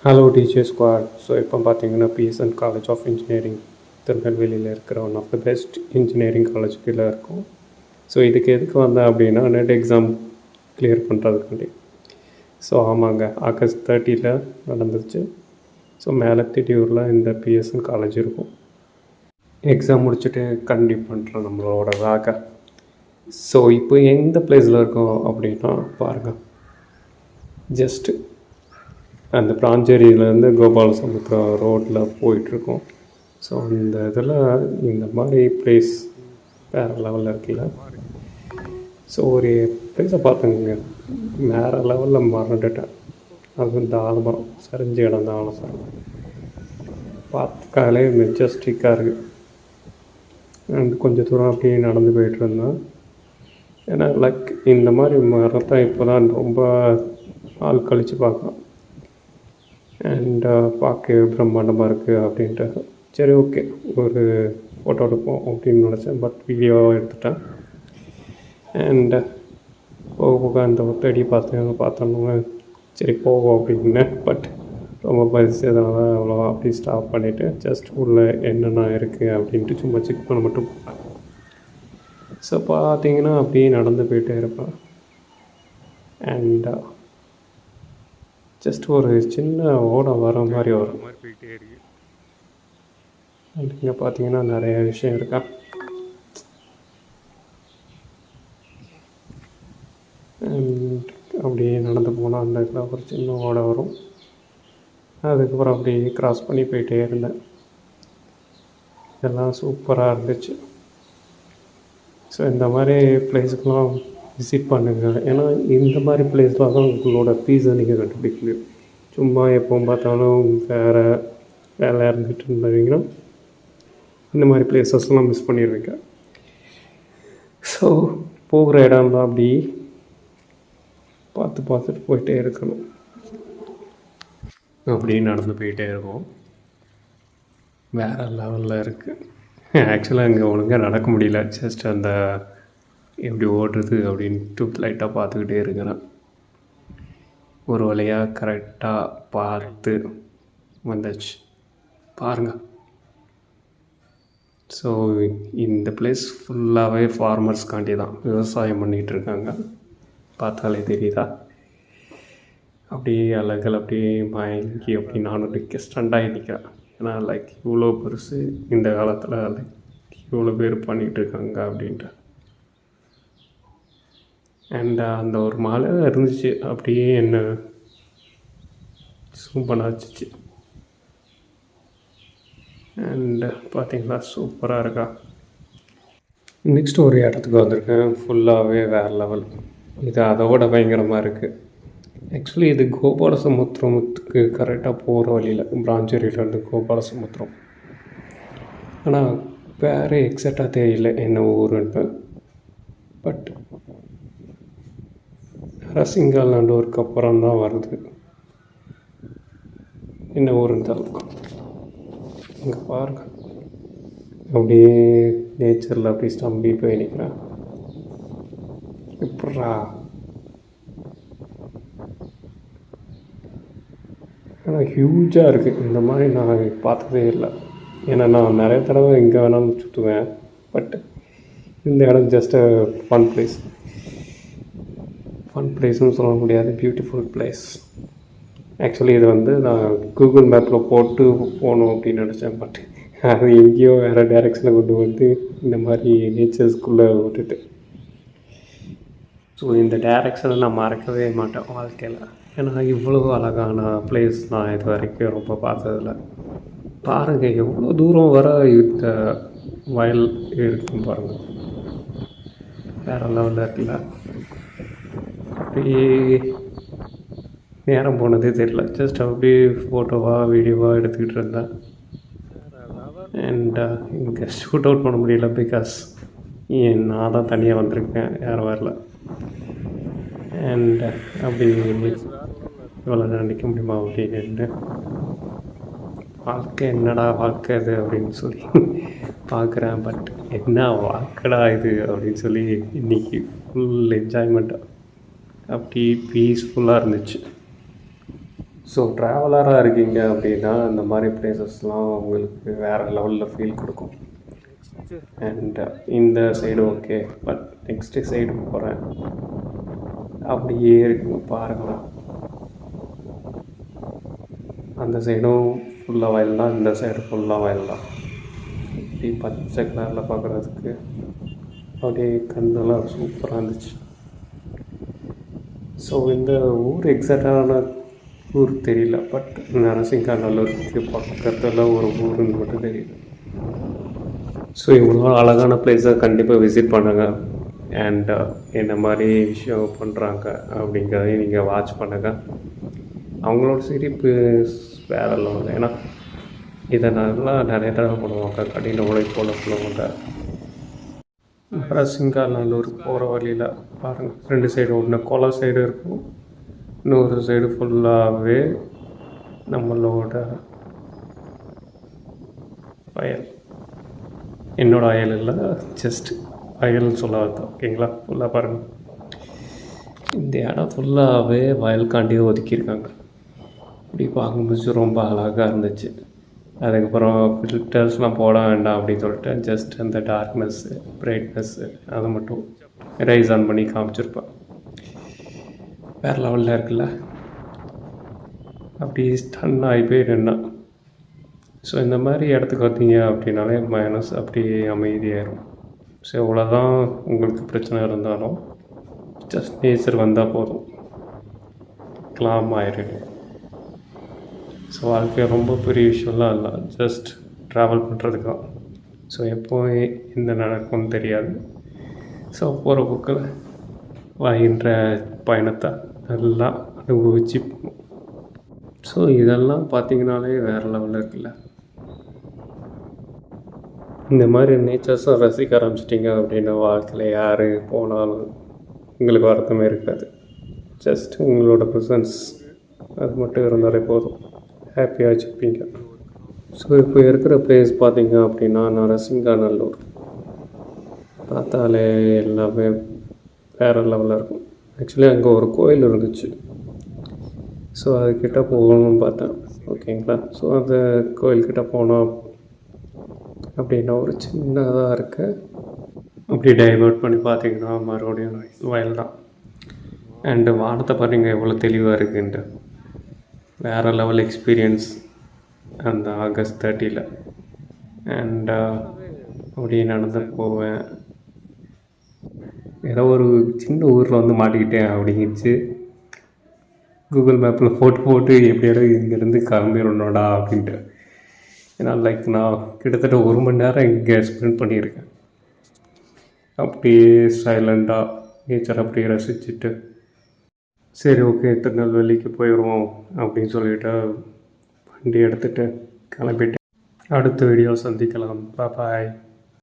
Hello DJ squad. So இப்போ பார்த்தீங்கன்னா BSN college of engineering திருநெல்வேலியில் இருக்கிற one of the best engineering college கீழே இருக்கும். ஸோ இதுக்கு எதுக்கு வந்தேன் அப்படின்னா நெட் எக்ஸாம் கிளியர் பண்ணுறதுக்காண்டி. ஸோ ஆமாங்க, ஆகஸ்ட் 30 நடந்துச்சு. ஸோ மேலே திட்டியூரில் இந்த பிஎஸ்என் காலேஜ் இருக்கும். எக்ஸாம் முடிச்சுட்டு கண்டிப்பாக பண்ணுறோம் நம்மளோட வேக. ஸோ இப்போ எந்த பிளேஸில் இருக்கோம் அப்படின்னா பாருங்கள், ஜஸ்ட்டு அந்த பிராஞ்சேரியிலேருந்து கோபாலசமுத்திரம் ரோட்டில் போயிட்டுருக்கோம். ஸோ இந்த இதில் இந்த மாதிரி பிளேஸ் வேறு லெவலில் இருக்குல்ல. ஸோ ஒரு பிளேஸை பார்த்துங்க, வேறு லெவலில் மறந்துட்டேன். அது இந்த ஆலமரம், சரிஞ்ச இடம் தான் ஆலமரம். பார்த்துக்காலே மெஜஸ்டிக்காக இருக்குது. அண்ட் கொஞ்சம் தூரம் அப்படியே நடந்து போயிட்டுருந்தேன். ஏன்னா லைக் இந்த மாதிரி மரத்தை இப்போ தான் ரொம்ப ஆள் கழித்து பார்க்கலாம். அண்ட் பார்க்க பிரம்மாண்டமாக இருக்குது அப்படின்ட்டு சரி ஓகே ஒரு ஃபோட்டோ எடுப்போம் அப்படின்னு நினச்சேன். பட் வீடியோவாக எடுத்துட்டேன். அண்ட் போக போக அந்த ஒத்தடி பார்த்தோன்னா சரி போவோம் அப்படின்னு. பட் ரொம்ப பரிசு அதனால அவ்வளோ அப்படி ஸ்டாப் பண்ணிவிட்டு ஜஸ்ட் உள்ளே என்னென்ன இருக்குது அப்படின்ட்டு சும்மா செக் பண்ண மட்டும் போனேன். ஸோ பார்த்தீங்கன்னா அப்படியே நடந்து போயிட்டே இருப்பேன். அண்ட் ஜஸ்ட் ஒரு சின்ன ஓட வர மாதிரி வரும். அண்ட் இங்கே பார்த்தீங்கன்னா நிறைய விஷயம் இருக்கா. அண்ட் அப்படியே நடந்து போனால் அந்த இடத்துல ஒரு சின்ன ஓட வரும். அதுக்கப்புறம் அப்படியே க்ராஸ் பண்ணி போயிட்டே இருந்தேன். இதெல்லாம் சூப்பராக இருந்துச்சு. ஸோ இந்த மாதிரி பிளேஸுக்கெலாம் விசிட் பண்ணுங்கள். ஏன்னா இந்த மாதிரி பிளேஸில் தான் உங்களோட பீஸை நீங்கள் கண்டுபிடிக்க முடியும். சும்மா எப்போ பார்த்தாலும் வேறு வேலை இருந்துகிட்டு இருந்தீங்கன்னா இந்த மாதிரி பிளேஸஸ்லாம் மிஸ் பண்ணிடுவீங்க. ஸோ போகிற இடம் தான் அப்படி பார்த்துட்டு போயிட்டே இருக்கணும். அப்படி நடந்து போயிட்டே இருக்கும். வேறு லெவலில் இருக்குது. ஆக்சுவலாக இங்கே ஒழுங்காக நடக்க முடியல. ஜஸ்ட் அந்த எப்படி ஓடுறது அப்படின்ட்டு லைட்டாக பார்த்துக்கிட்டே இருக்கிறேன். ஒரு வழியாக கரெக்டாக பார்த்து வந்தாச்சு பாருங்கள். ஸோ இந்த பிளேஸ் ஃபுல்லாகவே ஃபார்மர்ஸ்காண்டி தான், விவசாயம் பண்ணிகிட்டு இருக்காங்க. பார்த்தாலே தெரியுதா. அப்படியே அழகல் அப்படியே மயங்கி அப்படி நானும் ஸ்டண்டாகி நிற்கிறேன். ஏன்னா லைக் இவ்வளோ பெருசு இந்த காலத்தில் லைக் இவ்வளோ பேர் பண்ணிகிட்டு இருக்காங்க அப்படின்ட்டு. அண்ட் அந்த ஒரு மலை இருந்துச்சு, அப்படியே என்ன சூப்பராக வச்சிச்சு. அண்டு பார்த்தீங்களா சூப்பராக இருக்கா. நெக்ஸ்ட் ஒரு இடத்துக்கு வந்திருக்கேன். ஃபுல்லாகவே வேறு லெவல். இது அதோட பயங்கரமாக இருக்குது. ஆக்சுவலி இது கோபாலசமுத்திரத்துக்கு கரெக்டாக போகிற வழியில், பிராஞ்சேரியிலேருந்து கோபாலசமுத்திரம். ஆனால் வேறு எக்ஸாக்டாக தெரியல என்ன ஊருன்ட்டு. பட் ரசிங்காலாண்டூருக்கு அப்புறம் தான் வருது. என்ன ஊருன்னு தெரியல. இங்கே பாருங்க, அப்படியே நேச்சரில் அப்படி ஸ்டம்பி போய் நிற்கிறேன். எப்படா ஆனால் ஹியூஜாக இருக்குது. இந்த மாதிரி நான் பார்த்ததே இல்லை. ஏன்னா நான் நிறைய தடவை எங்கே வேணாலும் சுற்றுவேன். பட் இந்த இடம் ஜஸ்ட் ஃபன் பிளேஸ். ஃபன் பிளேஸ்னு சொல்ல முடியாது, பியூட்டிஃபுல் பிளேஸ். ஆக்சுவலி இது வந்து நான் கூகுள் மேப்பில் போட்டு போகணும் அப்படின்னு நினச்சேன். பட் அது எங்கேயோ வேறு டைரெக்ஷனில் கொண்டு வந்து இந்த மாதிரி நேச்சர்ஸ்குள்ளே விட்டுட்டு. ஸோ இந்த டைரெக்ஷனை நான் மறக்கவே மாட்டேன் வாழ்க்கையில். ஏன்னா இவ்வளோ அழகான பிளேஸ் நான் இது வரைக்கும் ரொம்ப பார்த்ததில்ல. பாருங்கள் எவ்வளோ தூரம் வர இந்த வயல் இருக்கும் பாருங்கள். வேறு லெவலில் இருக்குல்ல. அப்படியே நேரம் போனதே தெரியல. ஜஸ்ட் அப்படியே ஃபோட்டோவாக வீடியோவாக எடுத்துக்கிட்டு இருந்தேன். அண்ட் இங்கே ஷூட் அவுட் பண்ண முடியல. பிகாஸ் நான் தான் தனியாக வந்திருக்கேன், யாரும் வரல. அண்ட் அப்படி இவ்வளோ நினைக்க முடியுமா அப்படின்னு வாழ்க்கை என்னடா வாழ்க்கை இது அப்படின்னு சொல்லி பார்க்குறேன். பட் என்ன வாழ்க்கைடா இது அப்படின்னு சொல்லி இன்றைக்கி ஃபுல் என்ஜாய்மெண்ட்டாக அப்படி பீஸ்ஃபுல்லாக இருந்துச்சு. ஸோ ட்ராவலராக இருக்கீங்க அப்படின்னா இந்த மாதிரி பிளேசஸ்லாம் உங்களுக்கு வேறு லெவலில் ஃபீல் கொடுக்கும். அண்ட் இந்த side okay, but next side போகிறேன். அப்படியே இருக்குங்க பாருங்களேன். அந்த சைடும் ஃபுல்லாக வயல் தான், இந்த சைடு ஃபுல்லாக வயல் தான். இப்படி பச்சை கலரில் பார்க்குறதுக்கு அப்படியே கண்ணெல்லாம் சூப்பராக இருந்துச்சு. ஸோ இந்த ஊர் எக்ஸாக்டான ஊர் தெரியல, பட் நரசிங்கநல்லூருக்கு பக்கத்தில் ஒரு ஊருன்னு மட்டும் தெரியுது. ஸோ இவ்வளோ அழகான பிளேஸை கண்டிப்பாக விசிட் பண்ணுங்கள். அண்ட் என்ன மாதிரி விஷயம் பண்ணுறாங்க அப்படிங்கிறதையும் நீங்கள் வாட்ச் பண்ணுங்கள். அவங்களோட சிரிப்பு வேறு லெவல். ஏன்னா இதை நல்லா நிறைய தடவை பண்ணுவாங்க, கடின உழைப்போல் பண்ணுவாங்க. நரசிங்கநல்லூர் போகிற வழியில் பாருங்கள், 2 சைடு ஒன்று கொலை சைடு இருக்கும், இன்னொரு சைடு ஃபுல்லாகவே நம்மளோட வயல். என்னோடய வயல் இல்லை, ஜஸ்ட் வயல்னு சொல்ல வரதான். ஓகேங்களா? ஃபுல்லாக பாருங்கள், இந்த இடம் ஃபுல்லாகவே வயலுக்காண்டி ஒதுக்கியிருக்காங்க. இப்படி பார்க்கும்போது ரொம்ப அழகாக இருந்துச்சு. அதுக்கப்புறம் ஃபில்டர்ஸ்லாம் போட வேண்டாம் அப்படின்னு சொல்லிட்டு ஜஸ்ட் அந்த டார்க்னஸ்ஸு பிரைட்னஸ்ஸு அதை மட்டும் ரைஸ் ஆன் பண்ணி காமிச்சிருப்பேன். வேறு லெவலில் இருக்குல்ல, அப்படி ஸ்டன் ஆகி போய் நின்னா. ஸோ இந்த மாதிரி இடத்துக்கு வந்தீங்க அப்படின்னாலே மைனஸ் அப்படியே அமைதியாயிரும். ஸோ எவ்வளோதான் உங்களுக்கு பிரச்சனை இருந்தாலும் ஜஸ்ட் நேச்சர் வந்தால் போதும், கிளாம் ஆயிடுது. ஸோ வாழ்க்கை ரொம்ப பெரிய விஷயம்லாம் இல்லை, ஜஸ்ட் ட்ராவல் பண்ணுறதுக்கு தான். ஸோ எப்போ என்ன நடக்கும்னு தெரியாது. ஸோ போகிற போக்கில் வருகின்ற பயணத்தை நல்லா அனுபவிச்சு போகணும். ஸோ இதெல்லாம் பார்த்திங்கனாலே வேறு லெவலில் இருக்குல்ல. இந்த மாதிரி நேச்சர்ஸை ரசிக்க ஆரம்பிச்சிட்டிங்க அப்படின்னா வாழ்க்கையில் யார் போனாலும் உங்களுக்கு வருத்தமே இருக்காது. ஜஸ்ட் உங்களோட ப்ரெசன்ஸ் அது மட்டும் இருந்தாலே போதும், ஹாப்பியாக வச்சுருப்பீங்க. ஸோ இப்போ இருக்கிற பிளேஸ் பார்த்திங்க அப்படின்னா நரசிங்கநல்லூர். பார்த்தாலே எல்லாமே வேறு லெவலில் இருக்கும். ஆக்சுவலி அங்கே ஒரு கோயில் இருந்துச்சு, ஸோ அதுக்கிட்ட போகணும்னு பார்த்தேன். ஓகேங்களா? ஸோ அந்த கோயில்கிட்ட போனோம் அப்படின்னா ஒரு சின்னதாக இருக்க அப்படி டைவர்ட் பண்ணி பார்த்திங்கன்னா மறுபடியும் வயல் தான். அண்டு வானத்தை பாருங்க எவ்வளோ தெளிவாக இருக்குன்ட்டு. வேறு லெவல் எக்ஸ்பீரியன்ஸ் அந்த ஆகஸ்ட் 30. அண்ட் அப்படியே நடந்து போவேன். ஏதோ ஒரு சின்ன ஊரில் வந்து மாட்டிக்கிட்டேன் அப்படிங்கிச்சு. கூகுள் மேப்பில் போட்டு எப்படியாவது இங்கேருந்து கிளம்பிடணும்டா அப்படின்ட்டு. ஏன்னா நான் கிட்டத்தட்ட 1 மணி நேரம் இங்கே ஸ்பெண்ட் பண்ணியிருக்கேன். அப்படியே சைலண்டாக நேச்சர் அப்படியே ரசிச்சுட்டு சரி ஓகே திருநெல்வேலிக்கு போயிடுவோம் அப்படின்னு சொல்லிவிட்டு வண்டி எடுத்துகிட்டு கிளம்பிட்டேன். அடுத்த வீடியோ சந்திக்கலாம். பாய்.